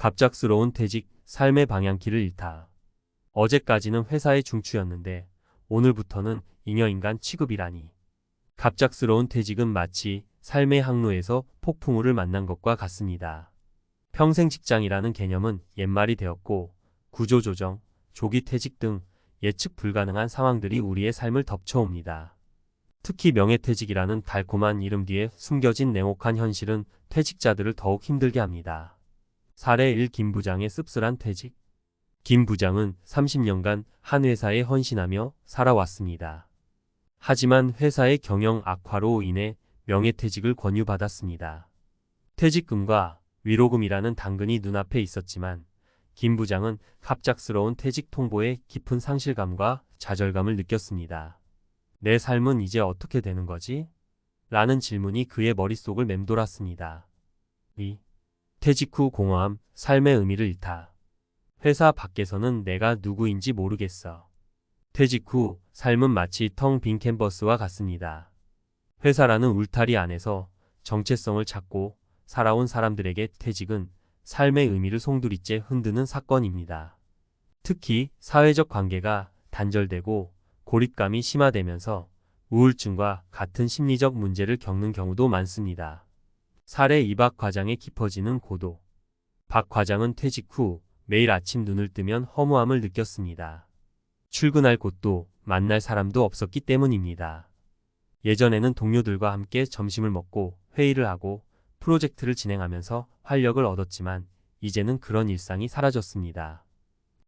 갑작스러운 퇴직, 삶의 방향키를 잃다. 어제까지는 회사의 중추였는데 오늘부터는 잉여인간 취급이라니. 갑작스러운 퇴직은 마치 삶의 항로에서 폭풍우를 만난 것과 같습니다. 평생 직장이라는 개념은 옛말이 되었고 구조조정, 조기 퇴직 등 예측 불가능한 상황들이 우리의 삶을 덮쳐옵니다. 특히 명예퇴직이라는 달콤한 이름 뒤에 숨겨진 냉혹한 현실은 퇴직자들을 더욱 힘들게 합니다. 사례 1. 김 부장의 씁쓸한 퇴직. 김 부장은 30년간 한 회사에 헌신하며 살아왔습니다. 하지만 회사의 경영 악화로 인해 명예퇴직을 권유받았습니다. 퇴직금과 위로금이라는 당근이 눈앞에 있었지만 김 부장은 갑작스러운 퇴직 통보에 깊은 상실감과 좌절감을 느꼈습니다. 내 삶은 이제 어떻게 되는 거지? 라는 질문이 그의 머릿속을 맴돌았습니다. 2. 퇴직 후 공허함, 삶의 의미를 잃다. 회사 밖에서는 내가 누구인지 모르겠어. 퇴직 후 삶은 마치 텅 빈 캔버스와 같습니다. 회사라는 울타리 안에서 정체성을 찾고 살아온 사람들에게 퇴직은 삶의 의미를 송두리째 흔드는 사건입니다. 특히 사회적 관계가 단절되고 고립감이 심화되면서 우울증과 같은 심리적 문제를 겪는 경우도 많습니다. 사례 2. 박 과장의 깊어지는 고독. 박 과장은 퇴직 후 매일 아침 눈을 뜨면 허무함을 느꼈습니다. 출근할 곳도 만날 사람도 없었기 때문입니다. 예전에는 동료들과 함께 점심을 먹고 회의를 하고 프로젝트를 진행하면서 활력을 얻었지만 이제는 그런 일상이 사라졌습니다.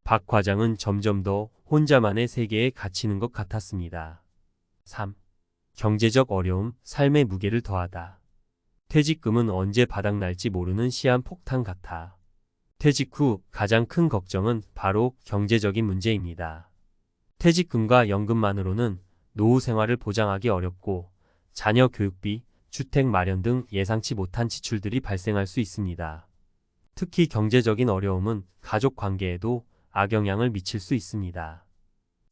박 과장은 점점 더 혼자만의 세계에 갇히는 것 같았습니다. 3. 경제적 어려움, 삶의 무게를 더하다. 퇴직금은 언제 바닥날지 모르는 시한폭탄 같아. 퇴직 후 가장 큰 걱정은 바로 경제적인 문제입니다. 퇴직금과 연금만으로는 노후 생활을 보장하기 어렵고 자녀 교육비, 주택 마련 등 예상치 못한 지출들이 발생할 수 있습니다. 특히 경제적인 어려움은 가족 관계에도 악영향을 미칠 수 있습니다.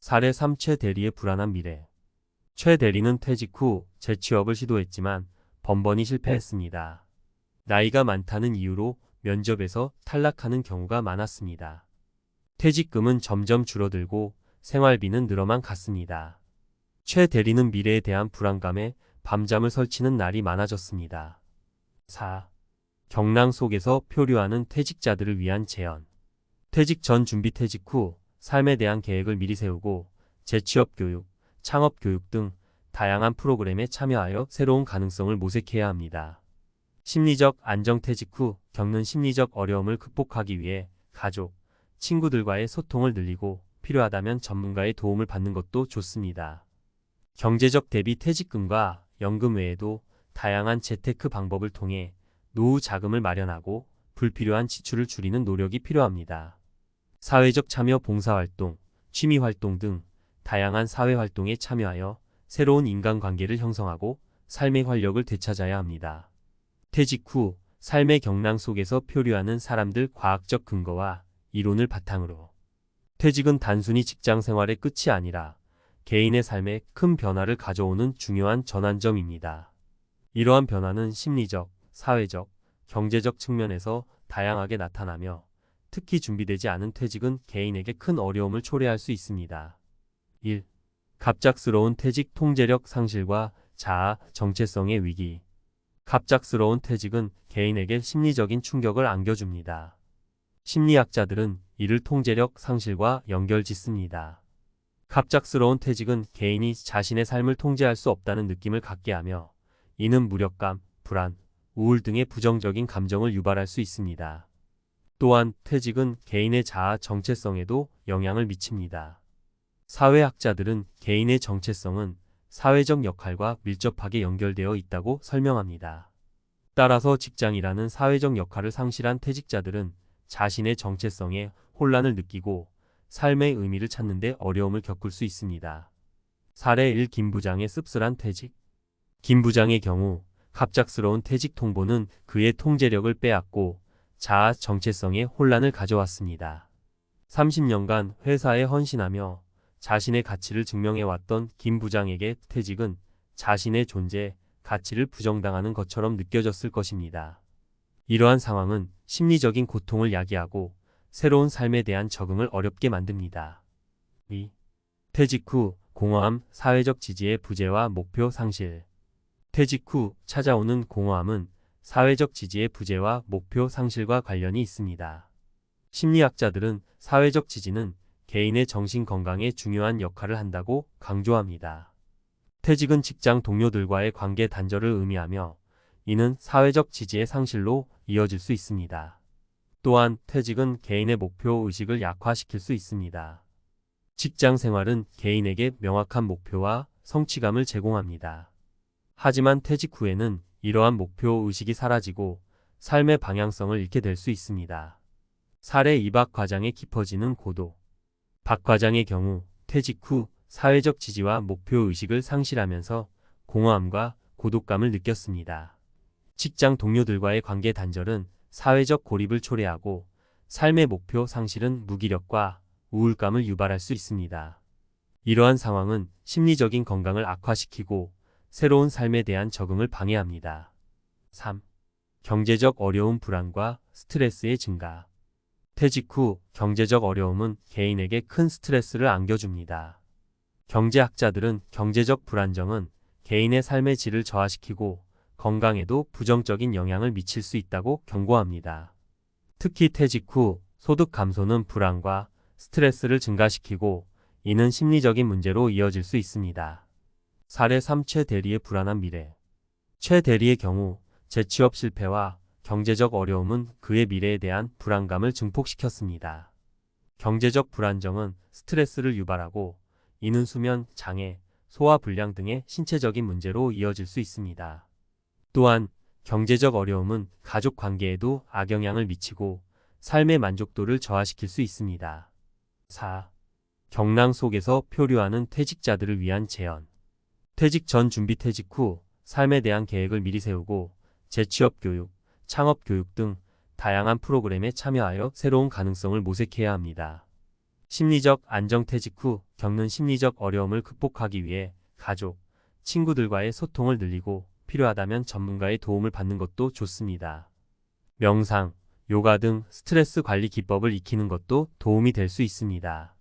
사례 3. 최 대리의 불안한 미래. 최 대리는 퇴직 후 재취업을 시도했지만 번번이 실패했습니다. 나이가 많다는 이유로 면접에서 탈락하는 경우가 많았습니다. 퇴직금은 점점 줄어들고 생활비는 늘어만 갔습니다. 최 대리는 미래에 대한 불안감에 밤잠을 설치는 날이 많아졌습니다. 4. 경랑 속에서 표류하는 퇴직자들을 위한 제언. 퇴직 전 준비 퇴직 후 삶에 대한 계획을 미리 세우고 재취업 교육, 창업 교육 등 다양한 프로그램에 참여하여 새로운 가능성을 모색해야 합니다. 심리적 안정퇴직 후 겪는 심리적 어려움을 극복하기 위해 가족, 친구들과의 소통을 늘리고 필요하다면 전문가의 도움을 받는 것도 좋습니다. 경제적 대비 퇴직금과 연금 외에도 다양한 재테크 방법을 통해 노후 자금을 마련하고 불필요한 지출을 줄이는 노력이 필요합니다. 사회적 참여 봉사활동, 취미활동 등 다양한 사회활동에 참여하여 새로운 인간관계를 형성하고 삶의 활력을 되찾아야 합니다. 퇴직 후 삶의 경랑 속에서 표류하는 사람들 과학적 근거와 이론을 바탕으로 퇴직은 단순히 직장 생활의 끝이 아니라 개인의 삶에 큰 변화를 가져오는 중요한 전환점입니다. 이러한 변화는 심리적, 사회적, 경제적 측면에서 다양하게 나타나며 특히 준비되지 않은 퇴직은 개인에게 큰 어려움을 초래할 수 있습니다. 1. 갑작스러운 퇴직 통제력 상실과 자아 정체성의 위기. 갑작스러운 퇴직은 개인에게 심리적인 충격을 안겨줍니다. 심리학자들은 이를 통제력 상실과 연결짓습니다. 갑작스러운 퇴직은 개인이 자신의 삶을 통제할 수 없다는 느낌을 갖게 하며 이는 무력감, 불안, 우울 등의 부정적인 감정을 유발할 수 있습니다. 또한 퇴직은 개인의 자아 정체성에도 영향을 미칩니다. 사회학자들은 개인의 정체성은 사회적 역할과 밀접하게 연결되어 있다고 설명합니다. 따라서 직장이라는 사회적 역할을 상실한 퇴직자들은 자신의 정체성에 혼란을 느끼고 삶의 의미를 찾는 데 어려움을 겪을 수 있습니다. 사례 1. 김 부장의 씁쓸한 퇴직. 김 부장의 경우 갑작스러운 퇴직 통보는 그의 통제력을 빼앗고 자아 정체성에 혼란을 가져왔습니다. 30년간 회사에 헌신하며 자신의 가치를 증명해왔던 김 부장에게 퇴직은 자신의 존재, 가치를 부정당하는 것처럼 느껴졌을 것입니다. 이러한 상황은 심리적인 고통을 야기하고 새로운 삶에 대한 적응을 어렵게 만듭니다. 2. 퇴직 후 공허함, 사회적 지지의 부재와 목표 상실. 퇴직 후 찾아오는 공허함은 사회적 지지의 부재와 목표 상실과 관련이 있습니다. 심리학자들은 사회적 지지는 개인의 정신 건강에 중요한 역할을 한다고 강조합니다. 퇴직은 직장 동료들과의 관계 단절을 의미하며 이는 사회적 지지의 상실로 이어질 수 있습니다. 또한 퇴직은 개인의 목표 의식을 약화시킬 수 있습니다. 직장 생활은 개인에게 명확한 목표와 성취감을 제공합니다. 하지만 퇴직 후에는 이러한 목표 의식이 사라지고 삶의 방향성을 잃게 될 수 있습니다. 사례 2박 과장의 깊어지는 고도. 박 과장의 경우 퇴직 후 사회적 지지와 목표 의식을 상실하면서 공허함과 고독감을 느꼈습니다. 직장 동료들과의 관계 단절은 사회적 고립을 초래하고 삶의 목표 상실은 무기력과 우울감을 유발할 수 있습니다. 이러한 상황은 심리적인 건강을 악화시키고 새로운 삶에 대한 적응을 방해합니다. 3. 경제적 어려움, 불안과 스트레스의 증가. 퇴직 후 경제적 어려움은 개인에게 큰 스트레스를 안겨줍니다. 경제학자들은 경제적 불안정은 개인의 삶의 질을 저하시키고 건강에도 부정적인 영향을 미칠 수 있다고 경고합니다. 특히 퇴직 후 소득 감소는 불안과 스트레스를 증가시키고 이는 심리적인 문제로 이어질 수 있습니다. 사례 3. 최 대리의 불안한 미래. 최 대리의 경우 재취업 실패와 경제적 어려움은 그의 미래에 대한 불안감을 증폭시켰습니다. 경제적 불안정은 스트레스를 유발하고 이는 수면 장애, 소화불량 등의 신체적인 문제로 이어질 수 있습니다. 또한 경제적 어려움은 가족 관계에도 악영향을 미치고 삶의 만족도를 저하시킬 수 있습니다. 4. 경랑 속에서 표류하는 퇴직자들을 위한 제언. 퇴직 전 준비. 퇴직 후 삶에 대한 계획을 미리 세우고 재취업 교육, 창업 교육 등 다양한 프로그램에 참여하여 새로운 가능성을 모색해야 합니다. 심리적 안정. 퇴직 후 겪는 심리적 어려움을 극복하기 위해 가족, 친구들과의 소통을 늘리고 필요하다면 전문가의 도움을 받는 것도 좋습니다. 명상, 요가 등 스트레스 관리 기법을 익히는 것도 도움이 될 수 있습니다.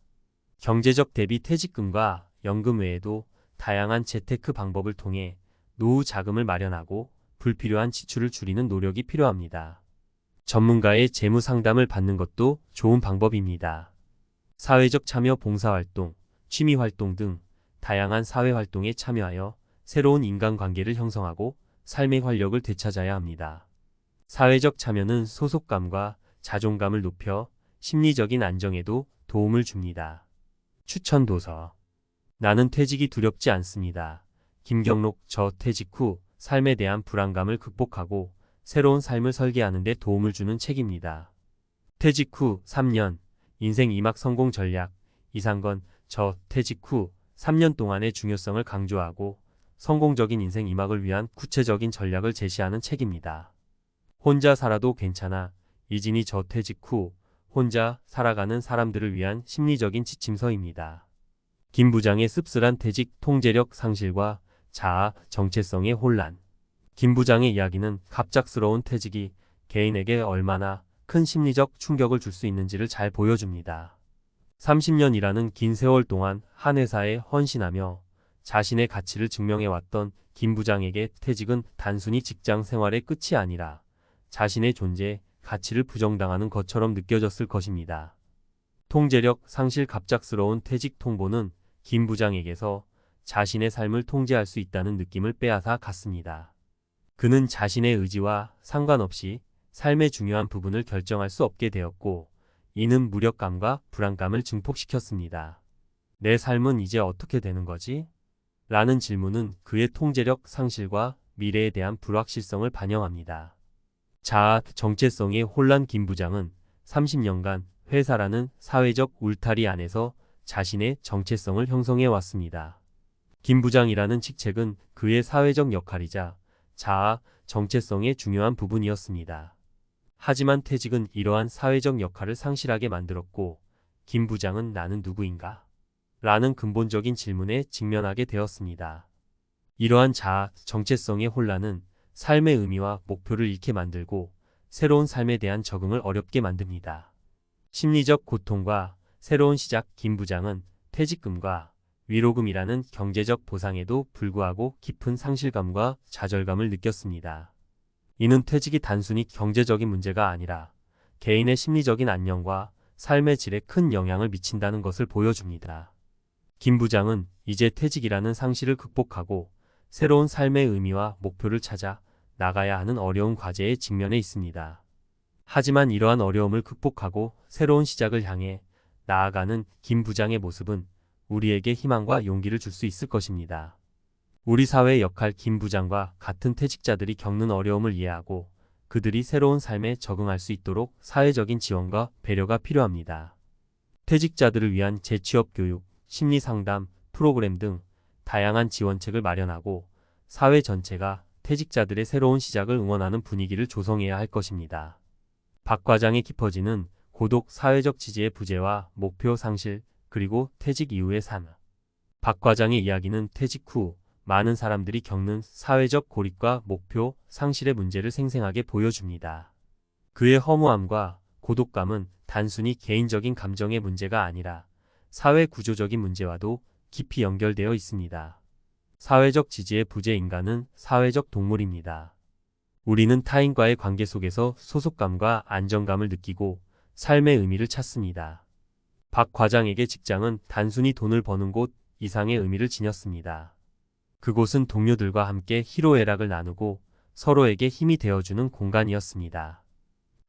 경제적 대비. 퇴직금과 연금 외에도 다양한 재테크 방법을 통해 노후 자금을 마련하고 불필요한 지출을 줄이는 노력이 필요합니다. 전문가의 재무 상담을 받는 것도 좋은 방법입니다. 사회적 참여, 봉사활동, 취미활동 등 다양한 사회활동에 참여하여 새로운 인간관계를 형성하고 삶의 활력을 되찾아야 합니다. 사회적 참여는 소속감과 자존감을 높여 심리적인 안정에도 도움을 줍니다. 추천 도서. 나는 퇴직이 두렵지 않습니다. 김경록. 저 퇴직 후 삶에 대한 불안감을 극복하고 새로운 삶을 설계하는 데 도움을 주는 책입니다. 퇴직 후 3년 인생 2막 성공 전략. 이상건. 저 퇴직 후 3년 동안의 중요성을 강조하고 성공적인 인생 2막을 위한 구체적인 전략을 제시하는 책입니다. 혼자 살아도 괜찮아. 이진희. 저 퇴직 후 혼자 살아가는 사람들을 위한 심리적인 지침서입니다. 김 부장의 씁쓸한 퇴직, 통제력 상실과 자아, 정체성의 혼란. 김 부장의 이야기는 갑작스러운 퇴직이 개인에게 얼마나 큰 심리적 충격을 줄 수 있는지를 잘 보여줍니다. 30년이라는 긴 세월 동안 한 회사에 헌신하며 자신의 가치를 증명해왔던 김 부장에게 퇴직은 단순히 직장 생활의 끝이 아니라 자신의 존재, 가치를 부정당하는 것처럼 느껴졌을 것입니다. 통제력 상실. 갑작스러운 퇴직 통보는 김 부장에게서 자신의 삶을 통제할 수 있다는 느낌을 빼앗아 갔습니다. 그는 자신의 의지와 상관없이 삶의 중요한 부분을 결정할 수 없게 되었고 이는 무력감과 불안감을 증폭시켰습니다. 내 삶은 이제 어떻게 되는 거지? 라는 질문은 그의 통제력 상실과 미래에 대한 불확실성을 반영합니다. 자아, 정체성의 혼란. 김 부장은 30년간 회사라는 사회적 울타리 안에서 자신의 정체성을 형성해 왔습니다. 김 부장이라는 직책은 그의 사회적 역할이자 자아, 정체성의 중요한 부분이었습니다. 하지만 퇴직은 이러한 사회적 역할을 상실하게 만들었고 김 부장은 나는 누구인가? 라는 근본적인 질문에 직면하게 되었습니다. 이러한 자아, 정체성의 혼란은 삶의 의미와 목표를 잃게 만들고 새로운 삶에 대한 적응을 어렵게 만듭니다. 심리적 고통과 새로운 시작. 김 부장은 퇴직금과 위로금이라는 경제적 보상에도 불구하고 깊은 상실감과 좌절감을 느꼈습니다. 이는 퇴직이 단순히 경제적인 문제가 아니라 개인의 심리적인 안녕과 삶의 질에 큰 영향을 미친다는 것을 보여줍니다. 김 부장은 이제 퇴직이라는 상실을 극복하고 새로운 삶의 의미와 목표를 찾아 나가야 하는 어려운 과제에 직면해 있습니다. 하지만 이러한 어려움을 극복하고 새로운 시작을 향해 나아가는 김 부장의 모습은 우리에게 희망과 용기를 줄 수 있을 것입니다. 우리 사회의 역할. 김 부장과 같은 퇴직자들이 겪는 어려움을 이해하고 그들이 새로운 삶에 적응할 수 있도록 사회적인 지원과 배려가 필요합니다. 퇴직자들을 위한 재취업 교육, 심리 상담, 프로그램 등 다양한 지원책을 마련하고 사회 전체가 퇴직자들의 새로운 시작을 응원하는 분위기를 조성해야 할 것입니다. 박 과장의 깊어지는 고독, 사회적 지지의 부재와 목표 상실, 그리고 퇴직 이후의 삶. 박 과장의 이야기는 퇴직 후 많은 사람들이 겪는 사회적 고립과 목표 상실의 문제를 생생하게 보여줍니다. 그의 허무함과 고독감은 단순히 개인적인 감정의 문제가 아니라 사회 구조적인 문제와도 깊이 연결되어 있습니다. 사회적 지지의 부재. 인간은 사회적 동물입니다. 우리는 타인과의 관계 속에서 소속감과 안정감을 느끼고 삶의 의미를 찾습니다. 박 과장에게 직장은 단순히 돈을 버는 곳 이상의 의미를 지녔습니다. 그곳은 동료들과 함께 희로애락을 나누고 서로에게 힘이 되어주는 공간이었습니다.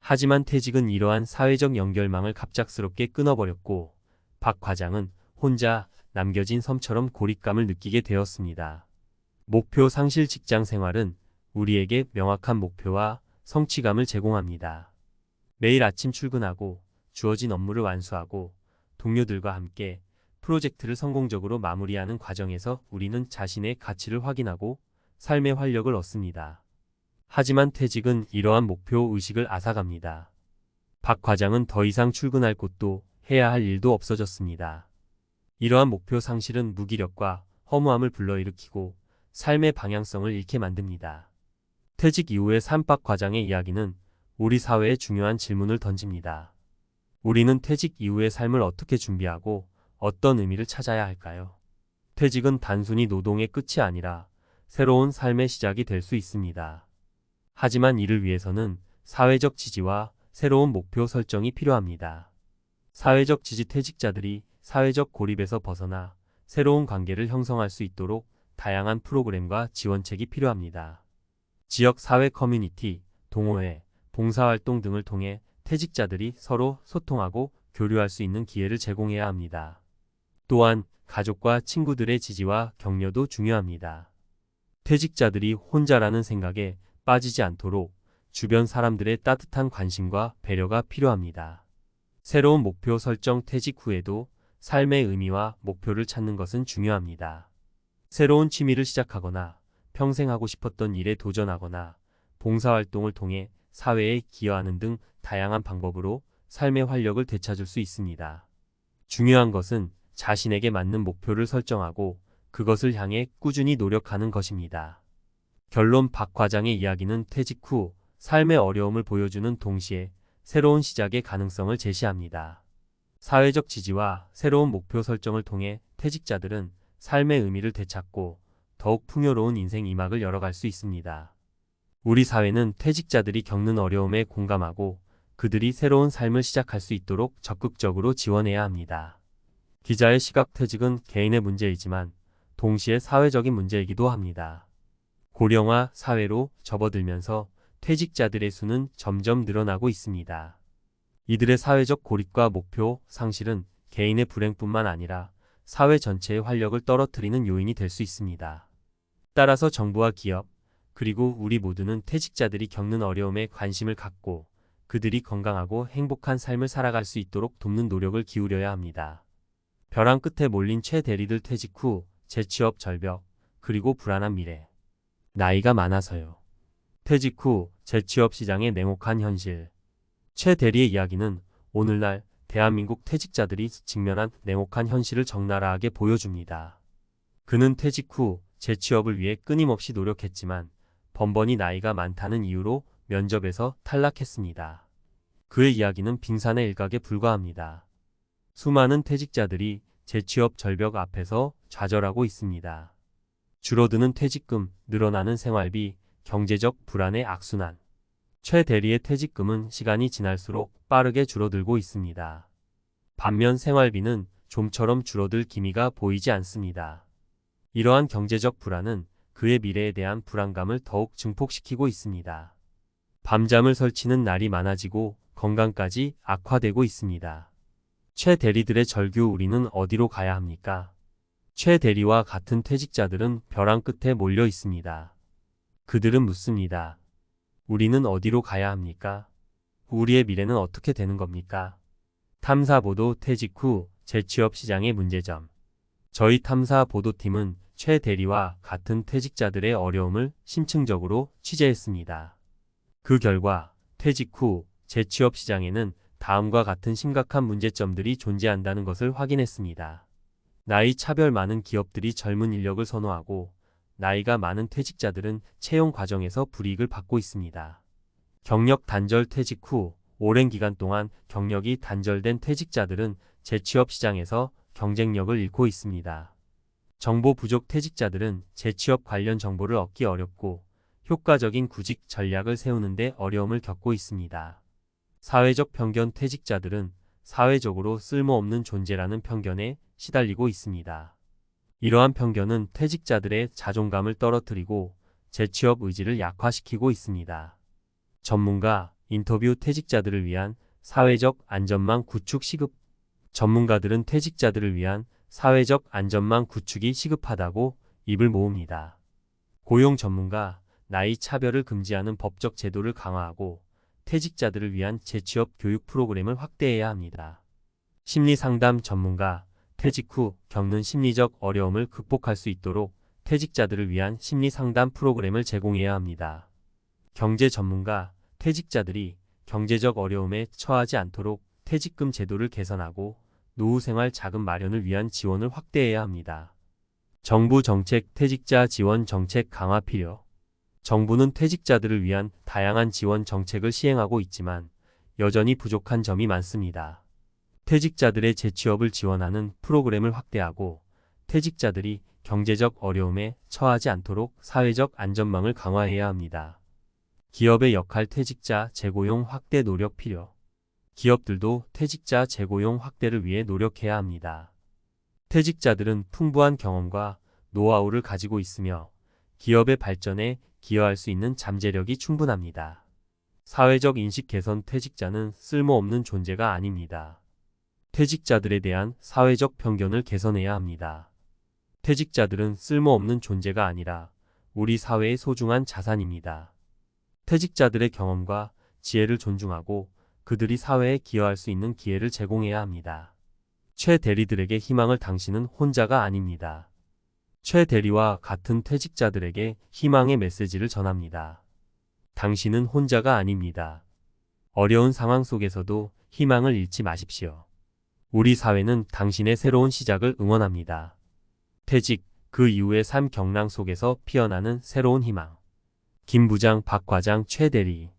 하지만 퇴직은 이러한 사회적 연결망을 갑작스럽게 끊어버렸고 박 과장은 혼자 남겨진 섬처럼 고립감을 느끼게 되었습니다. 목표 상실. 직장 생활은 우리에게 명확한 목표와 성취감을 제공합니다. 매일 아침 출근하고 주어진 업무를 완수하고 동료들과 함께 프로젝트를 성공적으로 마무리하는 과정에서 우리는 자신의 가치를 확인하고 삶의 활력을 얻습니다. 하지만 퇴직은 이러한 목표 의식을 앗아갑니다. 박 과장은 더 이상 출근할 곳도 해야 할 일도 없어졌습니다. 이러한 목표 상실은 무기력과 허무함을 불러일으키고 삶의 방향성을 잃게 만듭니다. 퇴직 이후의 삶. 박 과장의 이야기는 우리 사회에 중요한 질문을 던집니다. 우리는 퇴직 이후의 삶을 어떻게 준비하고 어떤 의미를 찾아야 할까요? 퇴직은 단순히 노동의 끝이 아니라 새로운 삶의 시작이 될 수 있습니다. 하지만 이를 위해서는 사회적 지지와 새로운 목표 설정이 필요합니다. 사회적 지지. 퇴직자들이 사회적 고립에서 벗어나 새로운 관계를 형성할 수 있도록 다양한 프로그램과 지원책이 필요합니다. 지역 사회 커뮤니티, 동호회, 봉사활동 등을 통해 퇴직자들이 서로 소통하고 교류할 수 있는 기회를 제공해야 합니다. 또한 가족과 친구들의 지지와 격려도 중요합니다. 퇴직자들이 혼자라는 생각에 빠지지 않도록 주변 사람들의 따뜻한 관심과 배려가 필요합니다. 새로운 목표 설정. 퇴직 후에도 삶의 의미와 목표를 찾는 것은 중요합니다. 새로운 취미를 시작하거나 평생 하고 싶었던 일에 도전하거나 봉사활동을 통해 사회에 기여하는 등 다양한 방법으로 삶의 활력을 되찾을 수 있습니다. 중요한 것은 자신에게 맞는 목표를 설정하고 그것을 향해 꾸준히 노력하는 것입니다. 결론. 박 과장의 이야기는 퇴직 후 삶의 어려움을 보여주는 동시에 새로운 시작의 가능성을 제시합니다. 사회적 지지와 새로운 목표 설정을 통해 퇴직자들은 삶의 의미를 되찾고 더욱 풍요로운 인생 2막을 열어갈 수 있습니다. 우리 사회는 퇴직자들이 겪는 어려움에 공감하고 그들이 새로운 삶을 시작할 수 있도록 적극적으로 지원해야 합니다. 기자의 시각. 퇴직은 개인의 문제이지만 동시에 사회적인 문제이기도 합니다. 고령화 사회로 접어들면서 퇴직자들의 수는 점점 늘어나고 있습니다. 이들의 사회적 고립과 목표 상실은 개인의 불행뿐만 아니라 사회 전체의 활력을 떨어뜨리는 요인이 될 수 있습니다. 따라서 정부와 기업, 그리고 우리 모두는 퇴직자들이 겪는 어려움에 관심을 갖고 그들이 건강하고 행복한 삶을 살아갈 수 있도록 돕는 노력을 기울여야 합니다. 벼랑 끝에 몰린 최 대리들. 퇴직 후 재취업 절벽, 그리고 불안한 미래. 나이가 많아서요. 퇴직 후 재취업 시장의 냉혹한 현실. 최 대리의 이야기는 오늘날 대한민국 퇴직자들이 직면한 냉혹한 현실을 적나라하게 보여줍니다. 그는 퇴직 후 재취업을 위해 끊임없이 노력했지만 번번이 나이가 많다는 이유로 면접에서 탈락했습니다. 그의 이야기는 빙산의 일각에 불과합니다. 수많은 퇴직자들이 재취업 절벽 앞에서 좌절하고 있습니다. 줄어드는 퇴직금, 늘어나는 생활비, 경제적 불안의 악순환. 최 대리의 퇴직금은 시간이 지날수록 빠르게 줄어들고 있습니다. 반면 생활비는 좀처럼 줄어들 기미가 보이지 않습니다. 이러한 경제적 불안은 그의 미래에 대한 불안감을 더욱 증폭시키고 있습니다. 밤잠을 설치는 날이 많아지고 건강까지 악화되고 있습니다. 최 대리들의 절규 우리는 어디로 가야 합니까? 최 대리와 같은 퇴직자들은 벼랑 끝에 몰려 있습니다. 그들은 묻습니다. 우리는 어디로 가야 합니까? 우리의 미래는 어떻게 되는 겁니까? 탐사보도 퇴직 후 재취업 시장의 문제점. 저희 탐사보도팀은 최 대리와 같은 퇴직자들의 어려움을 심층적으로 취재했습니다. 그 결과 퇴직 후 재취업 시장에는 다음과 같은 심각한 문제점들이 존재한다는 것을 확인했습니다. 나이 차별 많은 기업들이 젊은 인력을 선호하고 나이가 많은 퇴직자들은 채용 과정에서 불이익을 받고 있습니다. 경력 단절 퇴직 후 오랜 기간 동안 경력이 단절된 퇴직자들은 재취업 시장에서 경쟁력을 잃고 있습니다. 정보 부족 퇴직자들은 재취업 관련 정보를 얻기 어렵고 효과적인 구직 전략을 세우는 데 어려움을 겪고 있습니다. 사회적 편견 퇴직자들은 사회적으로 쓸모없는 존재라는 편견에 시달리고 있습니다. 이러한 편견은 퇴직자들의 자존감을 떨어뜨리고 재취업 의지를 약화시키고 있습니다. 전문가, 인터뷰 퇴직자들을 위한 사회적 안전망 구축 시급. 전문가들은 퇴직자들을 위한 사회적 안전망 구축이 시급하다고 입을 모읍니다. 고용 전문가, 나이 차별을 금지하는 법적 제도를 강화하고 퇴직자들을 위한 재취업 교육 프로그램을 확대해야 합니다. 심리상담 전문가, 퇴직 후 겪는 심리적 어려움을 극복할 수 있도록 퇴직자들을 위한 심리상담 프로그램을 제공해야 합니다. 경제 전문가, 퇴직자들이 경제적 어려움에 처하지 않도록 퇴직금 제도를 개선하고 노후생활 자금 마련을 위한 지원을 확대해야 합니다. 정부 정책 퇴직자 지원 정책 강화 필요. 정부는 퇴직자들을 위한 다양한 지원 정책을 시행하고 있지만 여전히 부족한 점이 많습니다. 퇴직자들의 재취업을 지원하는 프로그램을 확대하고 퇴직자들이 경제적 어려움에 처하지 않도록 사회적 안전망을 강화해야 합니다. 기업의 역할 퇴직자 재고용 확대 노력 필요. 기업들도 퇴직자 재고용 확대를 위해 노력해야 합니다. 퇴직자들은 풍부한 경험과 노하우를 가지고 있으며 기업의 발전에 기여할 수 있는 잠재력이 충분합니다. 사회적 인식 개선 퇴직자는 쓸모없는 존재가 아닙니다. 퇴직자들에 대한 사회적 편견을 개선해야 합니다. 퇴직자들은 쓸모없는 존재가 아니라 우리 사회의 소중한 자산입니다. 퇴직자들의 경험과 지혜를 존중하고 그들이 사회에 기여할 수 있는 기회를 제공해야 합니다. 최 대리들에게 희망을 당신은 혼자가 아닙니다. 최 대리와 같은 퇴직자들에게 희망의 메시지를 전합니다. 당신은 혼자가 아닙니다. 어려운 상황 속에서도 희망을 잃지 마십시오. 우리 사회는 당신의 새로운 시작을 응원합니다. 퇴직, 그 이후의 삶 경랑 속에서 피어나는 새로운 희망. 김 부장, 박 과장, 최 대리.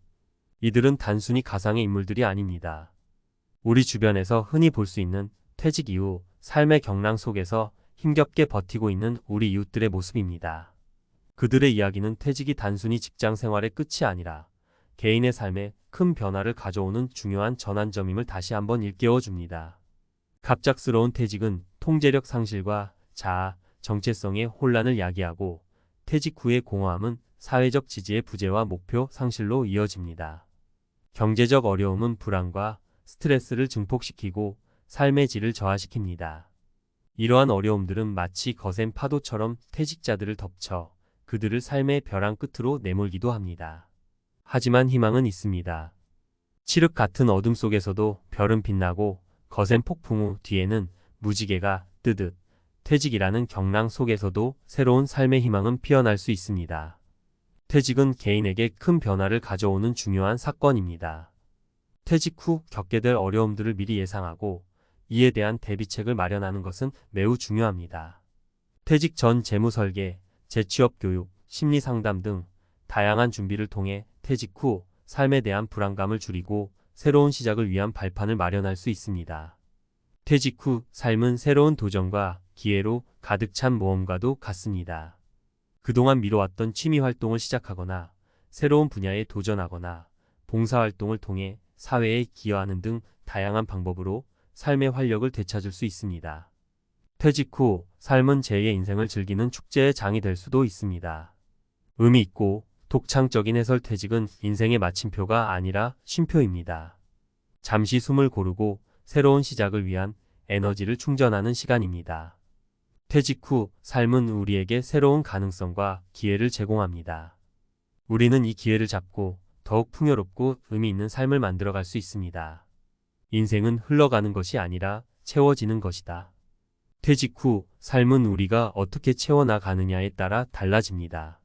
이들은 단순히 가상의 인물들이 아닙니다. 우리 주변에서 흔히 볼 수 있는 퇴직 이후 삶의 경랑 속에서 힘겹게 버티고 있는 우리 이웃들의 모습입니다. 그들의 이야기는 퇴직이 단순히 직장 생활의 끝이 아니라 개인의 삶에 큰 변화를 가져오는 중요한 전환점임을 다시 한번 일깨워 줍니다. 갑작스러운 퇴직은 통제력 상실과 자아, 정체성의 혼란을 야기하고 퇴직 후의 공허함은 사회적 지지의 부재와 목표 상실로 이어집니다. 경제적 어려움은 불안과 스트레스를 증폭시키고 삶의 질을 저하시킵니다. 이러한 어려움들은 마치 거센 파도처럼 퇴직자들을 덮쳐 그들을 삶의 벼랑 끝으로 내몰기도 합니다. 하지만 희망은 있습니다. 칠흑 같은 어둠 속에서도 별은 빛나고 거센 폭풍 후 뒤에는 무지개가 뜨듯 퇴직이라는 경랑 속에서도 새로운 삶의 희망은 피어날 수 있습니다. 퇴직은 개인에게 큰 변화를 가져오는 중요한 사건입니다. 퇴직 후 겪게 될 어려움들을 미리 예상하고 이에 대한 대비책을 마련하는 것은 매우 중요합니다. 퇴직 전 재무 설계, 재취업 교육, 심리 상담 등 다양한 준비를 통해 퇴직 후 삶에 대한 불안감을 줄이고 새로운 시작을 위한 발판을 마련할 수 있습니다. 퇴직 후 삶은 새로운 도전과 기회로 가득 찬 모험과도 같습니다. 그동안 미뤄왔던 취미 활동을 시작하거나 새로운 분야에 도전하거나 봉사활동을 통해 사회에 기여하는 등 다양한 방법으로 삶의 활력을 되찾을 수 있습니다. 퇴직 후 삶은 제2의 인생을 즐기는 축제의 장이 될 수도 있습니다. 의미 있고 독창적인 해설 퇴직은 인생의 마침표가 아니라 쉼표입니다. 잠시 숨을 고르고 새로운 시작을 위한 에너지를 충전하는 시간입니다. 퇴직 후 삶은 우리에게 새로운 가능성과 기회를 제공합니다. 우리는 이 기회를 잡고 더욱 풍요롭고 의미 있는 삶을 만들어갈 수 있습니다. 인생은 흘러가는 것이 아니라 채워지는 것이다. 퇴직 후 삶은 우리가 어떻게 채워나가느냐에 따라 달라집니다.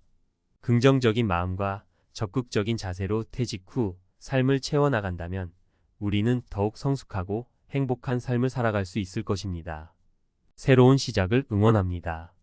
긍정적인 마음과 적극적인 자세로 퇴직 후 삶을 채워나간다면 우리는 더욱 성숙하고 행복한 삶을 살아갈 수 있을 것입니다. 새로운 시작을 응원합니다.